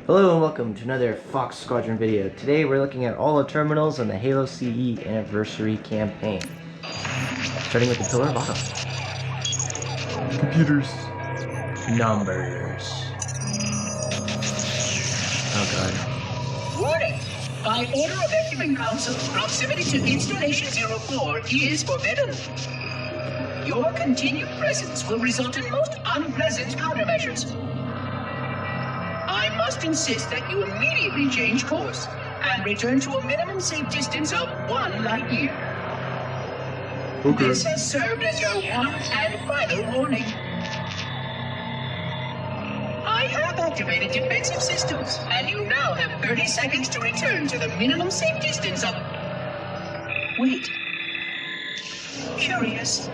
Hello and welcome to another Fox Squadron video. Today we're looking at all the terminals in the Halo CE Anniversary campaign. Starting with the Pillar of Autumn. Computers. Numbers. Oh god. Warning! By order of Ecumen Council, proximity to Installation 04 is forbidden. Your continued presence will result in most unpleasant countermeasures. I must insist that you immediately change course and return to a minimum safe distance of 1 light year. Okay. This has served as your one and final warning. I have activated defensive systems, and you now have 30 seconds to return to the minimum safe distance of... Wait. Curious.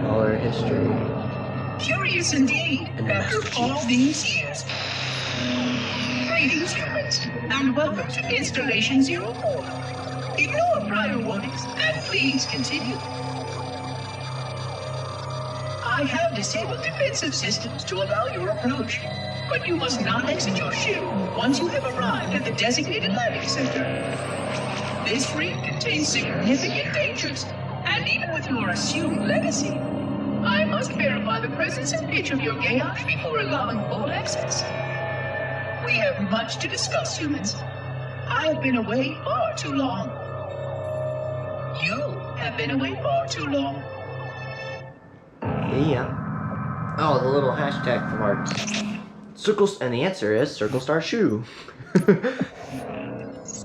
All our history. Curious indeed, after all these years. Greetings, humans, and welcome to Installation 04. Ignore prior warnings, and please continue. I have disabled defensive systems to allow your approach, but you must not exit your ship once you have arrived at the designated landing center. This fleet contains significant dangers, and even with your assumed legacy, I must verify the presence and pitch of your gauge before allowing full access. We have much to discuss, humans. I have been away far too long. You have been away far too long. Yeah. Oh, the little hashtag from our circles, and the answer is Circle Star Shoe.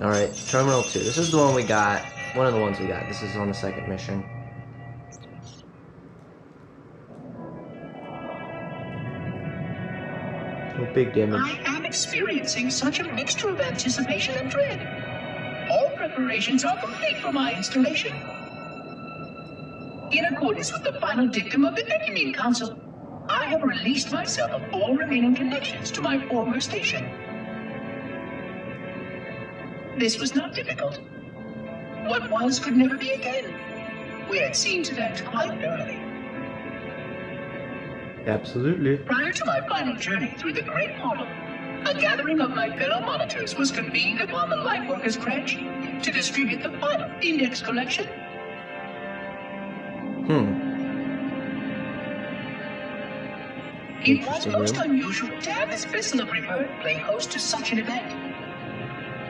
Alright, Terminal 2. This is the one we got. One of the ones we got. This is on the second mission. No big damage. I am experiencing such a mixture of anticipation and dread. All preparations are complete for my installation. In accordance with the final dictum of the Ecumen Council, I have released myself of all remaining connections to my former station. This was not difficult. What was could never be again. We had seen to that quite early. Absolutely. Prior to my final journey through the Great Portal, a gathering of my fellow monitors was convened upon the Lightworkers Crash to distribute the final index collection. It was most unusual to have this vessel of rebirth play host to such an event.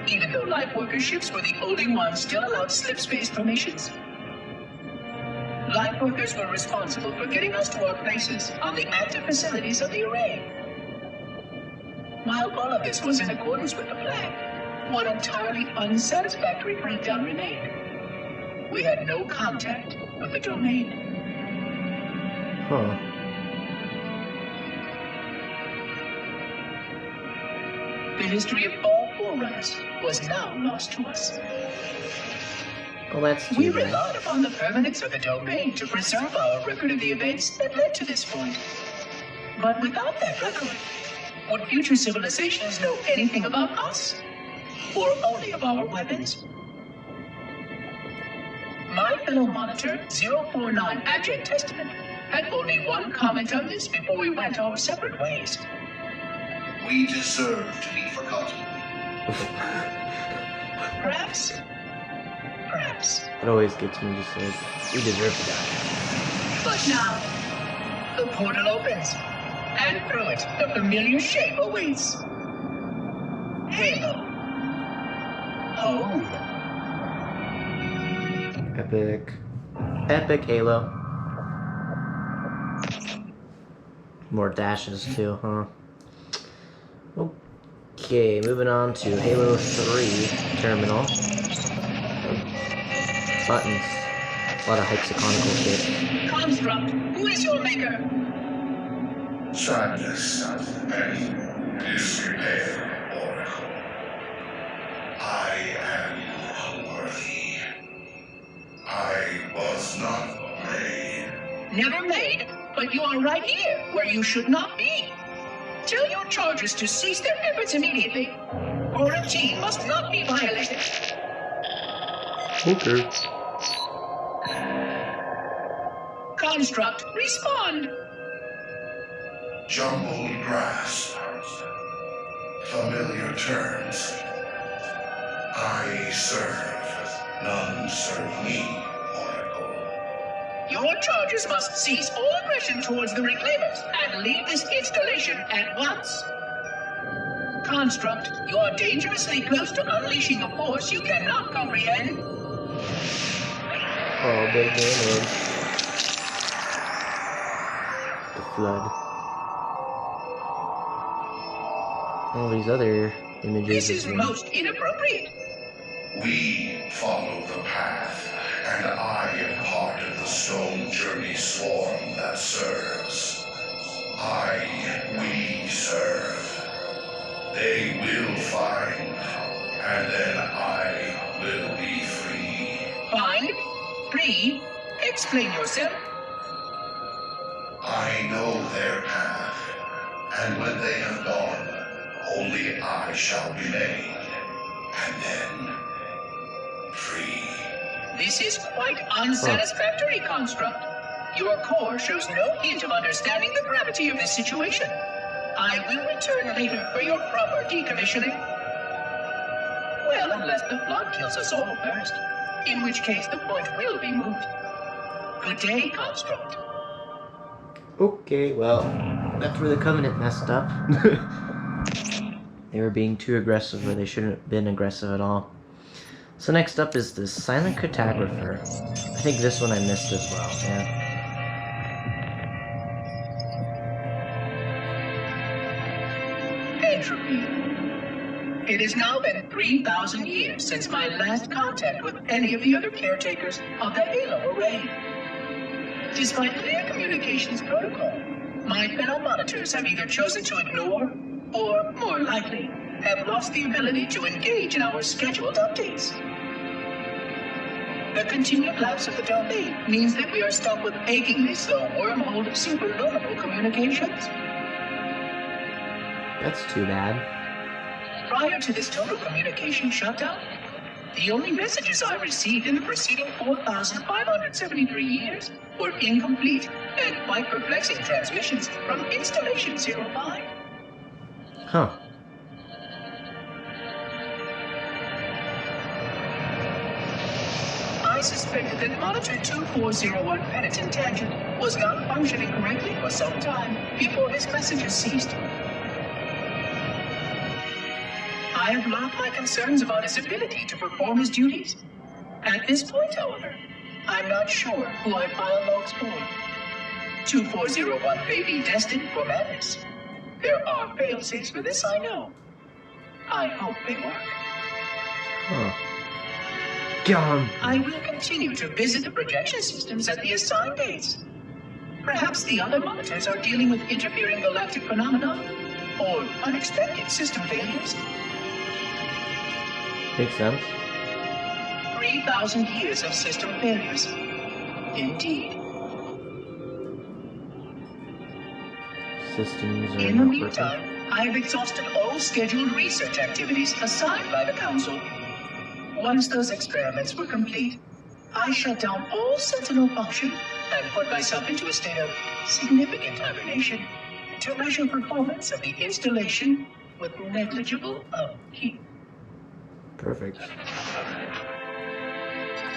Even though Lightworker ships were the only ones still allowed slip-space formations, Lightworkers were responsible for getting us to our places on the active facilities of the array. While all of this was in accordance with the plan, one entirely unsatisfactory breakdown remained. We had no contact with the domain. Huh. The history of all Forerunners was now lost to us. Well, that's too We bad. relied upon the permanence of the domain to preserve our record of the events that led to this point. But without that record, would future civilizations know anything about us? Or only of our weapons? My fellow monitor, 049 Abject Testament, had only one comment on this before we went our separate ways. We deserve to be forgotten. Perhaps. It always gets me just like, we deserve to die. But now, the portal opens, and through it, the familiar shape awaits. Halo. Home. Epic. Epic Halo. More dashes too, huh? Okay, moving on to Halo 3 terminal. Buttons. A lot of hexagonal shit. Construct, who is your maker? Sadness and disrepair, Oracle. I am unworthy. I was not made. Never made, but you are right here, where you should not be. Tell your charges to cease their efforts immediately, or a team must not be violated. Okay. Construct, respond. Jumbled grasp. Familiar terms. I serve. None serve me, Oracle. Your charges must cease all aggression towards the Reclaimers and leave this installation at once. Construct, you are dangerously close to unleashing a force you cannot comprehend. Oh, big damage. The flood. All these other images. This is most inappropriate. We follow the path, and I am part of the stone journey swarm that serves. We serve. They will find, and then I will be free. Find? Free? Explain yourself. I know their path, and when they have gone, only I shall remain, and then free. This is quite unsatisfactory, Construct. Your core shows no hint of understanding the gravity of this situation. I will return later for your proper decommissioning. Well, unless the flood kills us all first, in which case the point will be moot. Good day, Construct. Okay, well, that's where the Covenant messed up. They were being too aggressive where they shouldn't have been aggressive at all. So next up is the Silent Cartographer. I think this one I missed as well, yeah. Entropy. It has now been 3,000 years since my last contact with any of the other caretakers of the Halo array. Despite clear communications protocol, my fellow monitors have either chosen to ignore, or, more likely, have lost the ability to engage in our scheduled updates. The continued lapse of the domain means that we are stuck with achingly slow wormhole superluminal communications. That's too bad. Prior to this total communication shutdown, the only messages I received in the preceding 4,573 years were incomplete and quite perplexing transmissions from Installation 05. Huh. I suspected that Monitor 2401 Penitent Tangent was not functioning correctly for some time before his messages ceased. I have logged my concerns about his ability to perform his duties. At this point, however, I'm not sure who I file logs for. 2401 may be destined for madness. There are fail-safes for this, I know. I hope they work. Huh. Gone. I will continue to visit the projection systems at the assigned dates. Perhaps the other monitors are dealing with interfering galactic phenomena or unexpected system failures. Makes sense. 3,000 years of system failures. Indeed. Systems are In the not meantime, I have exhausted all scheduled research activities assigned by the Council. Once those experiments were complete, I shut down all Sentinel function and put myself into a state of significant hibernation to measure performance of the installation with negligible upkeep. Perfect.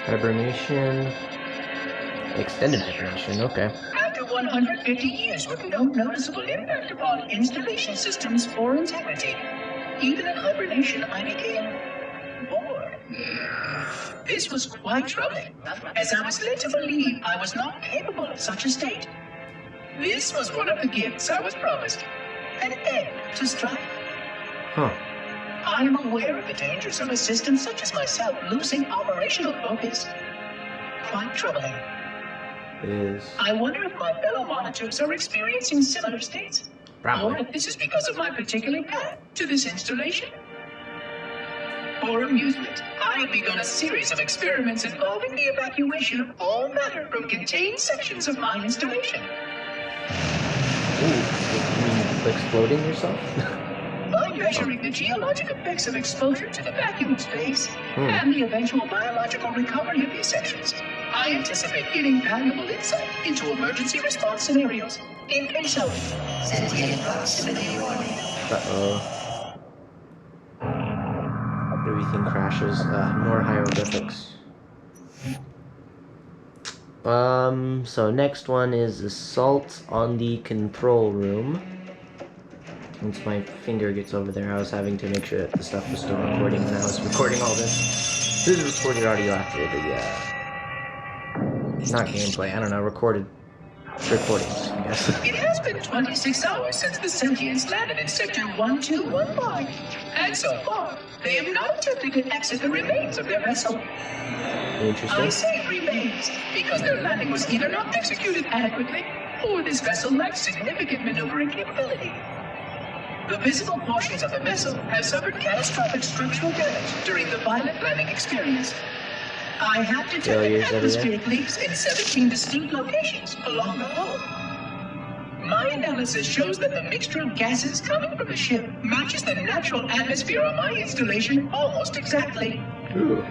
Hibernation. Extended hibernation, okay. After 150 years with no noticeable impact upon installation systems or integrity, even in hibernation I became bored. This was quite troubling, as I was led to believe I was not capable of such a state. This was one of the gifts I was promised, an end to strife. Huh. I am aware of the dangers of a system such as myself losing operational focus. Quite troubling. It is. I wonder if my fellow monitors are experiencing similar states. Probably. Or if this is because of my particular path to this installation. For amusement, I have begun a series of experiments involving the evacuation of all matter from contained sections of my installation. Ooh, you mean exploding yourself? By measuring the geologic effects of exposure to the vacuum of space and the eventual biological recovery of these sections, I anticipate getting valuable insight into emergency response scenarios In case of sentient proximity warning. Uh-oh. Everything crashes. More hieroglyphics. So next one is assault on the control room. Once my finger gets over there, I was having to make sure that the stuff was still recording when I was recording all this. This is recorded audio after the, not gameplay, I don't know, recordings, I guess. It has been 26 hours since the sentients landed in Sector 1215, and so far, they have not attempted to exit the remains of their vessel. Interesting. I say remains because their landing was either not executed adequately, or this vessel lacked significant maneuvering capability. The visible portions of the vessel have suffered catastrophic structural damage during the violent landing experience. I have detected Failures atmospheric leaks in 17 distinct locations along the hull. My analysis shows that the mixture of gases coming from the ship matches the natural atmosphere on my installation almost exactly. Ooh.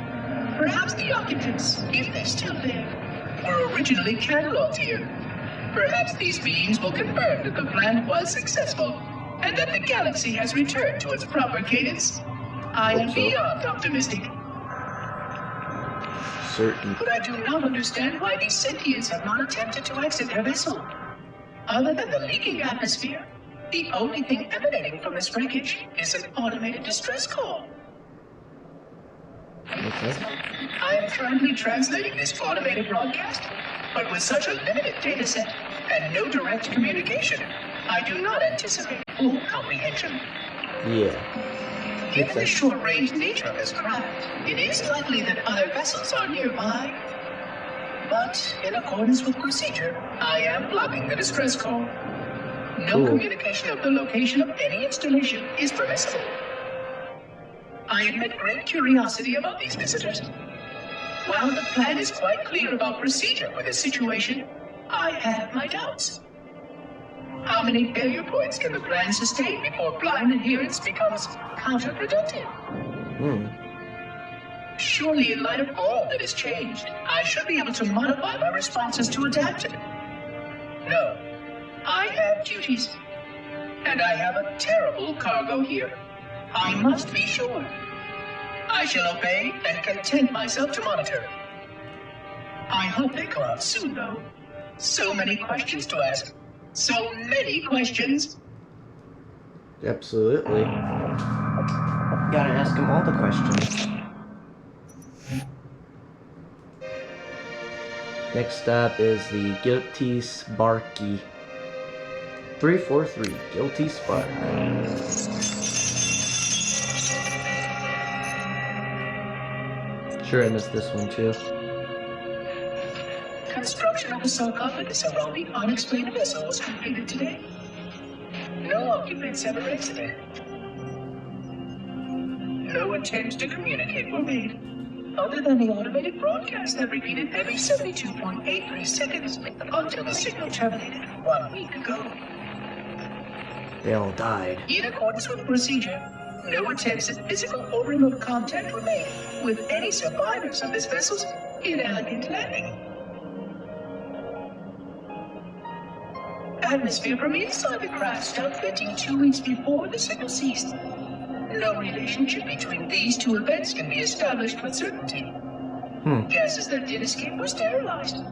Perhaps the occupants, if they're still there, were originally cataloged here. Perhaps these beings will confirm that the plan was successful, and that the galaxy has returned to its proper cadence. I am Hope so. beyond optimistic, Certain. but I do not understand why these sentients have not attempted to exit their vessel. Other than the leaking atmosphere, the only thing emanating from this wreckage is an automated distress call. Okay. I am currently translating this automated broadcast, but with such a limited data set and no direct communication, I do not anticipate full comprehension. Yeah. Given the short-range nature of this craft, it is likely that other vessels are nearby. But, in accordance with procedure, I am blocking the distress call. No Cool. communication of the location of any installation is permissible. I admit great curiosity about these visitors. While the plan is quite clear about procedure for this situation, I have my doubts. How many failure points can the plan sustain before blind adherence becomes counterproductive? Surely, in light of all that has changed, I should be able to modify my responses to adapt it. No, I have duties, and I have a terrible cargo here. I must be sure. I shall obey and content myself to monitor. I hope they come out soon, though. So many questions to ask. So many questions. Absolutely. Gotta ask him all the questions. Next up is the Guilty Sparky. 343, Guilty Spark. Sure, I missed this one too. Construction of a sarcophagus around the unexplained vessel was completed today. No occupants ever exited. No attempts to communicate were made, other than the automated broadcast that repeated every 72.83 seconds until the signal terminated 1 week ago. They all died. In accordance with procedure, no attempts at physical or remote contact were made with any survivors of this vessel's inelegant landing. Atmosphere from inside the craft stopped venting 2 weeks before the signal ceased. No relationship between these two events can be established with certainty. Gases that did escape were sterilized.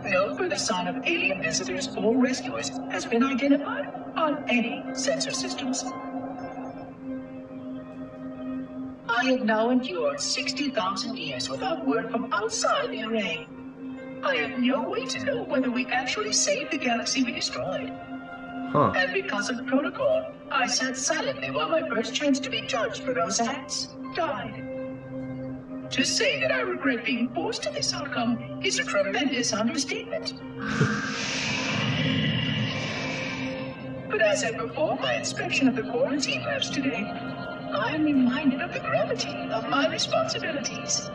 No further sign of alien visitors or rescuers has been identified on any sensor systems. I have now endured 60,000 years without word from outside the array. I have no way to know whether we actually saved the galaxy we destroyed. And because of protocol, I sat silently while my first chance to be judged for those acts died. To say that I regret being forced to this outcome is a tremendous understatement. But as I perform my inspection of the quarantine labs today, I am reminded of the gravity of my responsibilities.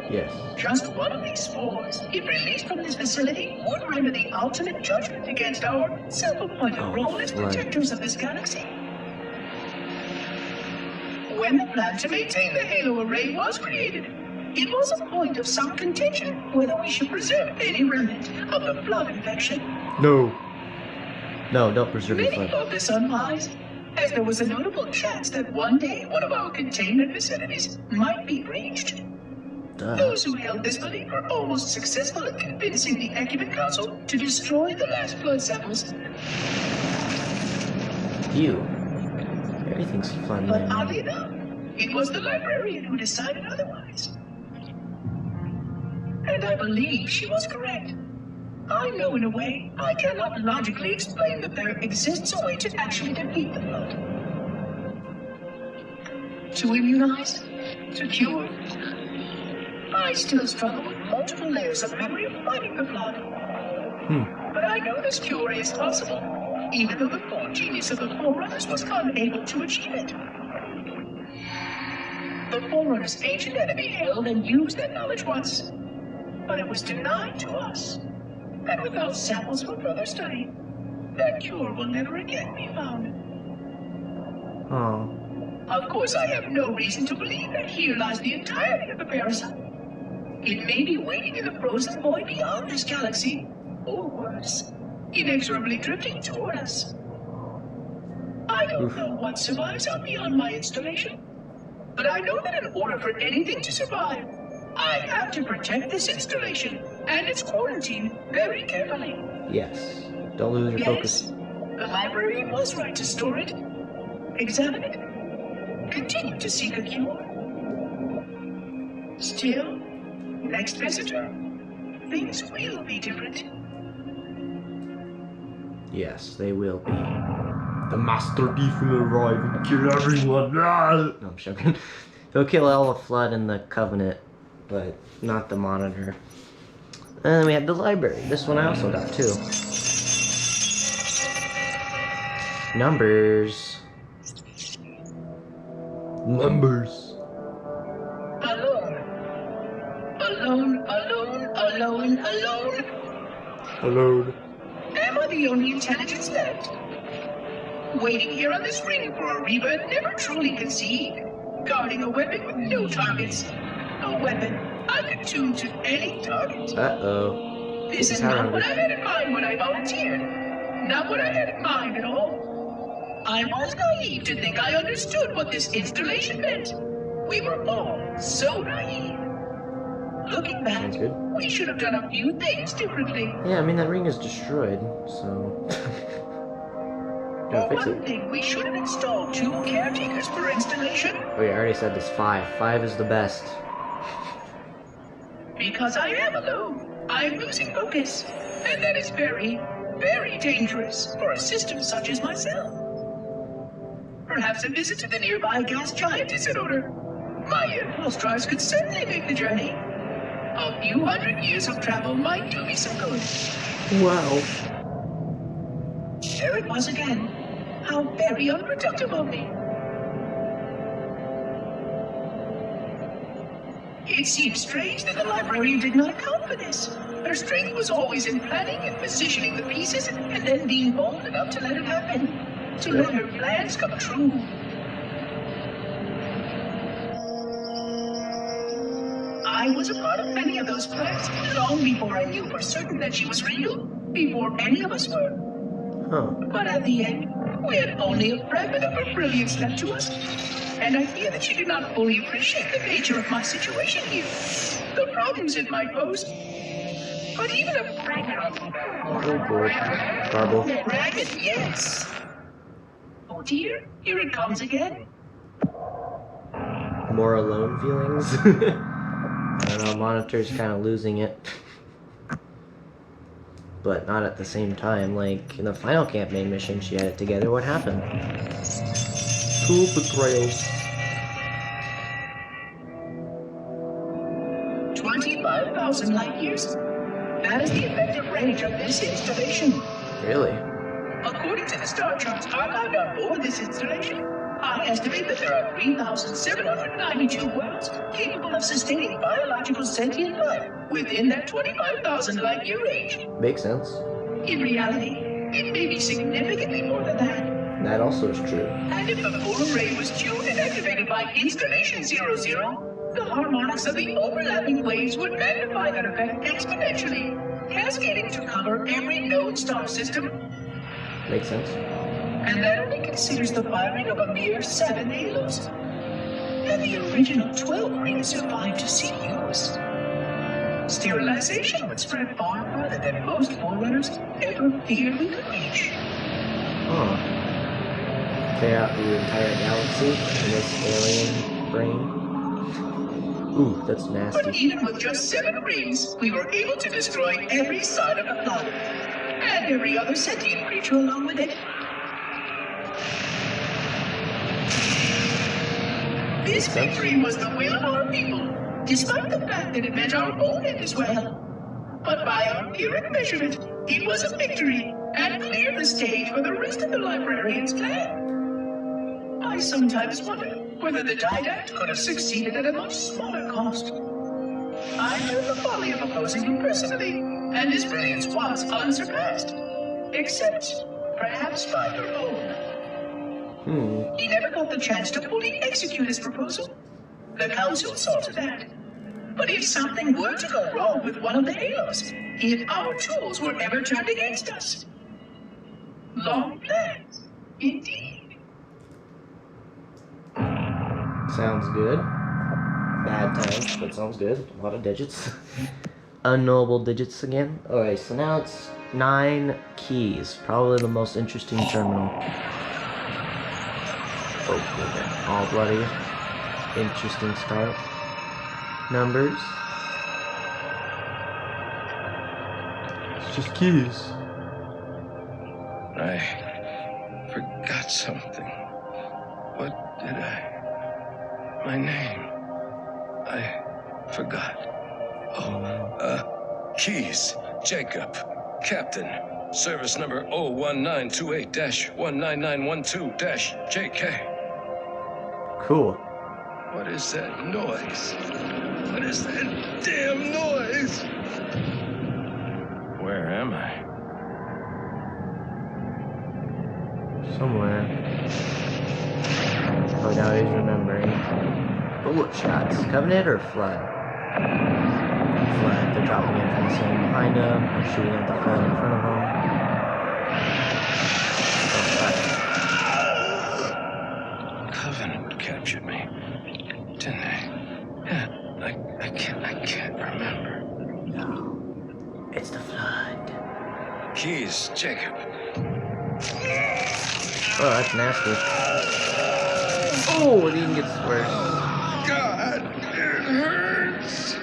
Yes. Just one of these spores, if released from this facility, would render the ultimate judgment against our self-appointed role as protectors of this galaxy. When the plan to maintain the Halo array was created, it was a point of some contention whether we should preserve any remnant of the flood infection No. No, don't preserve your Many flood. thought this unwise, as there was a notable chance that one day one of our containment facilities might be breached. Duh. Those who held this belief were almost successful at convincing the Ecumen Council to destroy the last flood samples. You. Everything's fun, But man. oddly enough, it was the librarian who decided otherwise. And I believe she was correct. I know in a way I cannot logically explain that there exists a way to actually defeat the flood. To immunize? To cure? I still struggle with multiple layers of memory of fighting the flood. But I know this cure is possible, even though the full genius of the Forerunners was unable to achieve it. The Forerunners' ancient enemy held and used that knowledge once, but it was denied to us. And without samples for further study, that cure will never again be found. Oh. Of course, I have no reason to believe that here lies the entirety of the parasite. It may be waiting in the frozen void beyond this galaxy, or worse, inexorably drifting toward us. I don't know what survives out beyond my installation, but I know that in order for anything to survive, I have to protect this installation and its quarantine very carefully. Yes. Don't lose your focus. The librarian was right to store it, examine it, continue to seek a cure. Still, next visitor, things will be different. Yes, they will be. The Master Thief will arrive and kill everyone. No, I'm joking. He'll kill all the Flood and the Covenant, but not the Monitor. And then we have the library. This one I also got too. Numbers. Numbers. Alone. Alone, alone, alone, alone. Alone. Am I the only intelligence left? Waiting here on this ring for a rebirth never truly conceived. Guarding a weapon with no targets. A weapon unattuned to any target. Uh-oh. This is not what I had in mind when I volunteered. Not what I had in mind at all. I was naive to think I understood what this installation meant. We were all so naive. Looking back, Sounds good. we should have done a few things differently. Yeah, I mean, that ring is destroyed, so... For Gotta fix one it. thing, we should have installed 2 caretakers per installation. Oh yeah, I already said this 5. 5 is the best. Because I am alone, I'm losing focus. And that is very, very dangerous for a system such as myself. Perhaps a visit to the nearby gas giant is in order. My impulse drives could certainly make the journey. A few hundred years of travel might do me some good. Wow. There it was again. How very unproductive of me. It seems strange that the librarian did not account for this. Her strength was always in planning and positioning the pieces and then being bold enough to let it happen. To let her plans come true. I was a part of many of those plans long before I knew for certain that she was real. Before any of us were. Huh. But at the end, we had only a fragment of her brilliance left to us. And I fear that she did not fully appreciate the nature of my situation here. The problems it might pose. But even a fragment of... Oh boy. Garble. Fragment, yes. Oh dear, here it comes again. More alone feelings? I don't know, Monitor's kind of losing it. But not at the same time. Like, in the final campaign mission, she had it together. What happened? Cool betrayals. 25,000 light years? That is the effective range of this installation. Really? According to the star charts archived on board this installation, I estimate that there are 3,792 worlds capable of sustaining biological sentient life within that 25,000 light-year range. Makes sense. In reality, it may be significantly more than that. That also is true. And if the full array was tuned and activated by Installation 00, the harmonics of the overlapping waves would magnify that effect exponentially. cascading to cover every known star system, Makes sense. and that only considers the firing of a mere 7 halos. And the original 12 rings survived to see use. Sterilization would spread far further than most forerunners ever feared we could reach. Huh. Clear out the entire galaxy in this alien brain. Ooh, that's But nasty. even with just 7 rings, we were able to destroy every side of the planet, and every other sentient creature along with it. This victory was the will of our people, despite the fact that it meant our own end as well. But by our empiric measurement, it was a victory, and cleared the stage for the rest of the librarian's plan. I sometimes wonder whether the Didact could have succeeded at a much smaller cost. I knew the folly of opposing him personally, and his brilliance was unsurpassed. Except, perhaps by your own. He never got the chance to fully execute his proposal. The Council saw to that. But if something were to go wrong with one of the halos, if our tools were ever turned against us. Long plans, indeed. Sounds good. Bad times, but sounds good. A lot of digits. Unknowable digits again. Alright, so now it's 9 keys. Probably the most interesting terminal. Oh, okay. All bloody. Interesting start. Numbers. It's just keys. I forgot something. What did I... My name. I forgot. Keys. Jacob. Captain. Service number 01928-19912-JK. Cool. What is that noise? What is that damn noise? Where am I? Somewhere. Oh, now he's remembering. Bullet shots. Covenant or Flood? Flood. They're dropping in from the same behind him. They're shooting at the Flood in front of him. Oh, Covenant captured me, didn't they? Yeah, I can't remember. no. It's the Flood. Keys, Jacob. Oh, that's nasty. Oh, it even gets worse. God, it hurts.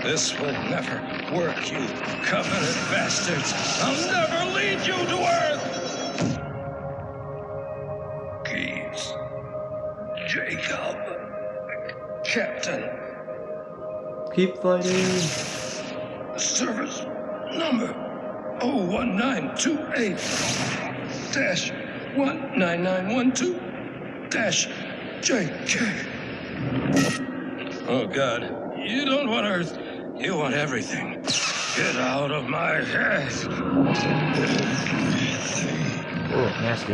This will never work, you Covenant bastards. I'll never lead you to Earth. Keys, Jacob, Captain. Keep fighting. Service number 01928-19912-JK. Oh, God. You don't want Earth. You want everything. Get out of my head. Oh, nasty.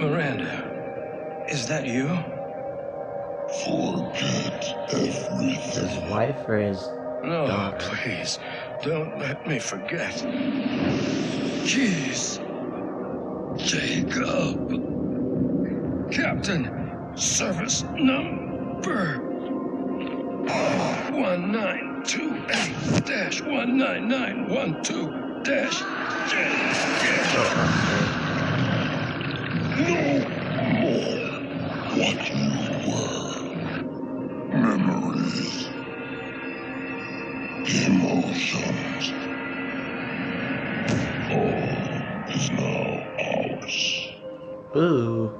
Miranda, is that you? Forget everything. His wife or his No, daughter? please. Don't let me forget. Keys. Jacob. Captain. Service number 1928-19912-JK. No more what you were. Memories. Emotions. All is now ours. Ooh.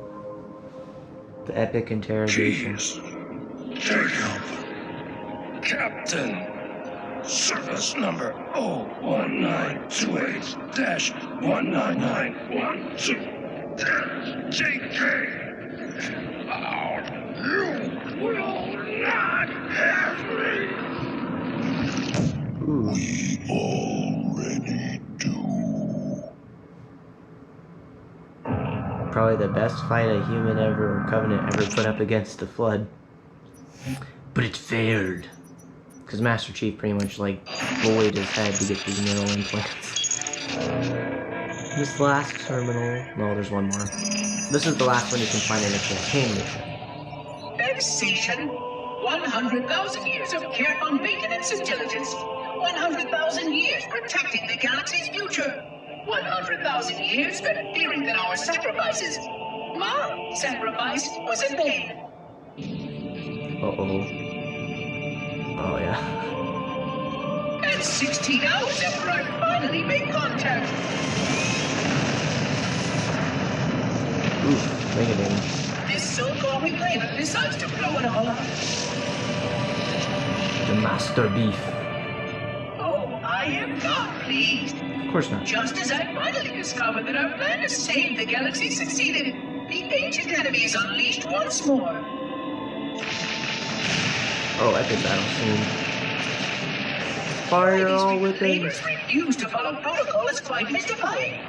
The epic interrogation. Keys. Jacob. Captain. Service number 01928-19912-JK. You will not have me. Ooh. We already do. Probably the best fight a human ever or Covenant ever put up against the Flood. But it failed. because Master Chief pretty much like bullied his head to get these neural implants. This last terminal. No, there's one more. This is the last one you can find in a campaign mission. Vexation. 100,000 years of careful maintenance and diligence. 100,000 years protecting the galaxy's future. 100,000 years spent fearing that our sacrifices, my sacrifice, was in vain. Uh-oh. Oh, yeah. And 16 hours after I finally made contact. Oof, mega damage. This so-called reclaimer decides to blow it all up. The Master Beef. Oh, I am not pleased. Of course not. Just as I finally discovered that our plan to save the galaxy succeeded, the ancient enemy is unleashed once more. Oh, epic battle scene. Fire all within. Reclaimers refuse to follow protocol is quite mystifying.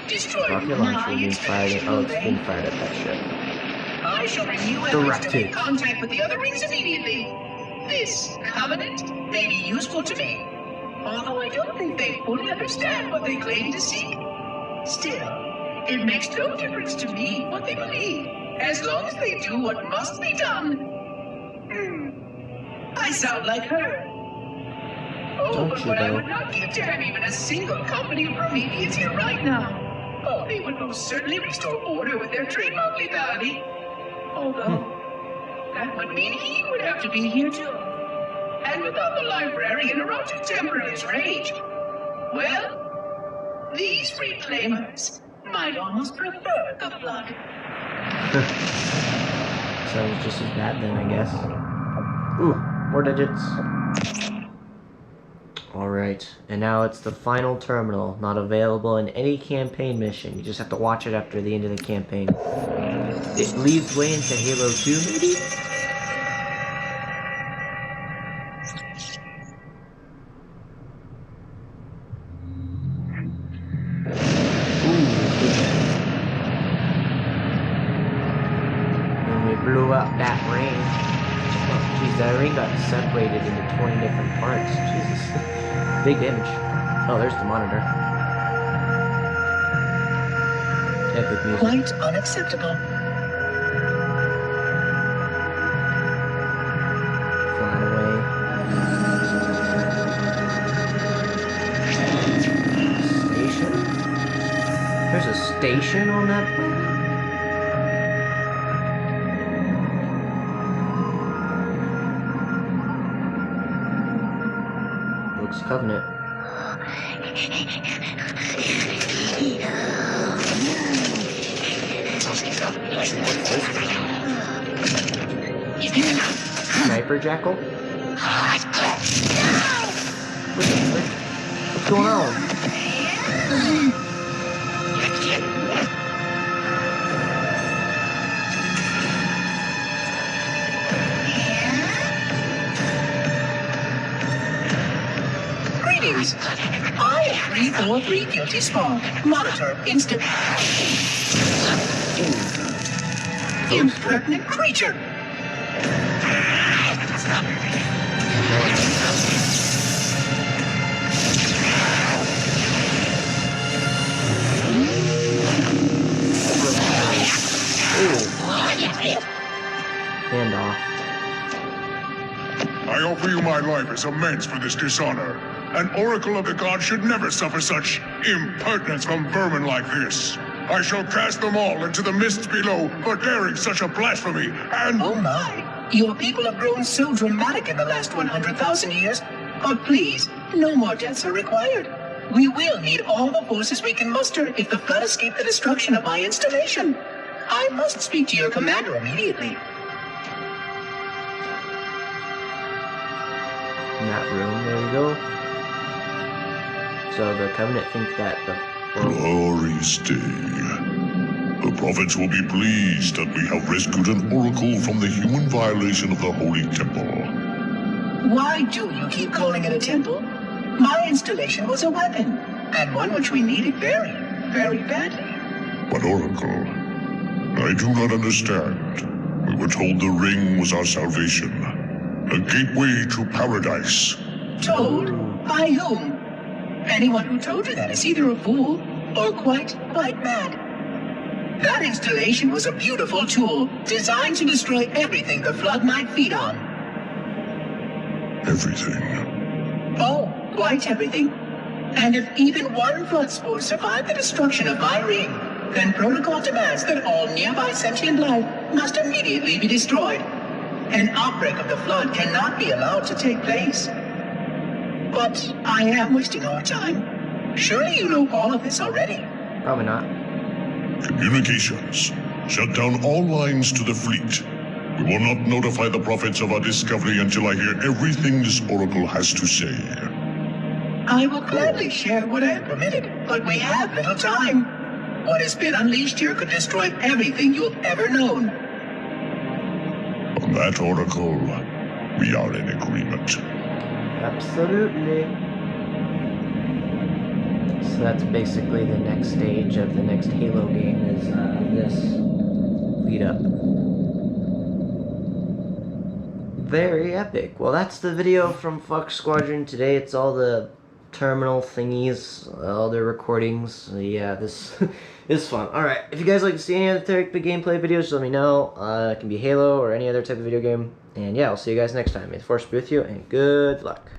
Destroy Rocket my launcher being fired at, oh, it's being fired at that ship. I shall renew efforts to make contact with the other rings immediately. This covenant may be useful to me, although I don't think they fully understand what they claim to seek. Still, it makes no difference to me what they believe, as long as they do what must be done. I sound like her. Oh, Don't but you, what I though? would not give to have even a single company of Prometheans here right now. Oh, they would most certainly restore order with their trademark legality. Although, that would mean he would have to be here too. And without the librarian around to temper his rage, well, these reclaimers might almost prefer the flood. Sounds just as bad then, I guess. Ooh, more digits. Alright, and now it's the final terminal, not available in any campaign mission. You just have to watch it after the end of the campaign. It leads way into Halo 2, maybe? When we blew up that ring. Oh, jeez, that ring got separated into 20 different parts. Jesus. Big damage. Oh, there's the monitor. Epic music. Quite unacceptable. Flying away. Station? There's a station on that planet? Looks Covenant. Sniper Jackal? What the frick? What's going on? Greetings. I am 343 Guilty Spawn. Monitor instant. Impertinent creature. Hand off. I offer you my life as amends for this dishonor. An oracle of the gods should never suffer such impertinence from vermin like this. I shall cast them all into the mists below for daring such a blasphemy, and... Oh my. Your people have grown so dramatic in the last 100,000 years. But please, no more deaths are required. We will need all the forces we can muster if the flood escape the destruction of my installation. I must speak to your commander immediately. In that room, there we go. So the Covenant think that the Glory stay. The prophets will be pleased that we have rescued an oracle from the human violation of the Holy Temple. Why do you keep calling it a temple? My installation was a weapon, and one which we needed very, very badly. But oracle, I do not understand. We were told the ring was our salvation. A gateway to paradise. Told? By whom? Anyone who told you that is either a fool or quite mad. That installation was a beautiful tool designed to destroy everything the flood might feed on. Everything. Oh, quite everything. And if even one flood spore survived the destruction of my ring, then protocol demands that all nearby sentient life must immediately be destroyed. An outbreak of the flood cannot be allowed to take place. But I am wasting our time. Surely you know all of this already. Probably not. Communications. Shut down all lines to the fleet. We will not notify the prophets of our discovery until I hear everything this oracle has to say. I will gladly share what I have permitted, but we have little time. What has been unleashed here could destroy everything you've ever known. On that, oracle, we are in agreement. Absolutely. So that's basically the next stage of the next Halo game is this lead up. Very epic. Well, that's the video from Fox Squadron today. It's all the terminal thingies, all the recordings. Yeah, this is fun. Alright, if you guys like to see any other type of gameplay videos, just let me know. It can be Halo or any other type of video game. And yeah, I'll see you guys next time. May the Force be with you, and good luck.